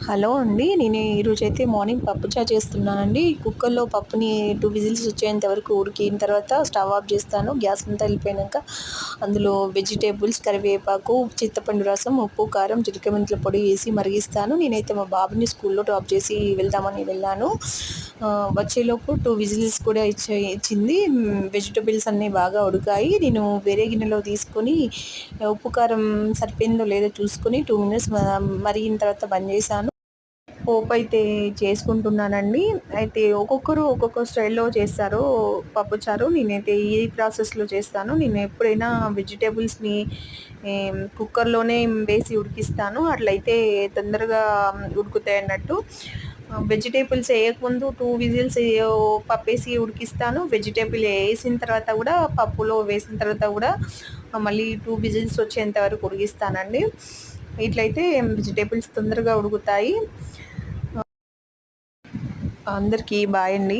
Hello అండి. నేను ఈరోజైతే మార్నింగ్ పప్పుచారు చేస్తున్నానండి. కుక్కర్‌లో పప్పుని 2 విజిల్స్ వచ్చేంత వరకు ఉడికిన తర్వాత స్టవ్ ఆఫ్ చేస్తాను. గ్యాస్ అంతా వెళ్ళిపోయినాక అందులో వెజిటబుల్స్, కరివేపాకు, చింతపండు రసం, ఉప్పు, కారం, చిటికెడు మెంతుల పొడి వేసి మరిగిస్తాను. నేనైతే మా బాబుని స్కూల్‌లో డ్రాప్ చేసి వెళ్దామని వెళ్ళాను. వచ్చేలోపు 2 విజిల్స్ కూడా ఇచ్చింది. వెజిటబుల్స్ అన్నీ బాగా ఉడికాయి. నేను వేరే గిన్నెలో తీసుకొని ఉప్పు, కారం సరిపోయిందో లేదో చూసుకొని 2 మినిట్స్ మరిగిన తర్వాత బంద్ చేశాను. పోపయితే చేసుకుంటున్నానండి. అయితే ఒక్కొక్కరు ఒక్కొక్క స్టైల్‌లో చేస్తారు పప్పుచారు. నేనైతే ఈ ప్రాసెస్‌లో చేస్తాను. నేను ఎప్పుడైనా వెజిటబుల్స్‌ని కుక్కర్‌లోనే వేసి ఉడికిస్తాను. అట్లయితే తొందరగా ఉడుకుతాయన్నట్టు. వెజిటబుల్స్ ఎయకముందు 2 విజిల్స్ పప్పేసి ఉడికిస్తాను. వెజిటబుల్ ఏసిన తర్వాత గూడా పప్పులో వేసిన తర్వాత గూడా మళ్ళీ 2 విజిల్స్ వచ్చేంత వరకు ఉడికిస్తానండి. ఇట్లయితే వెజిటబుల్స్ తొందరగా ఉడుకుతాయి. అందరికీ బాయ్ అండి.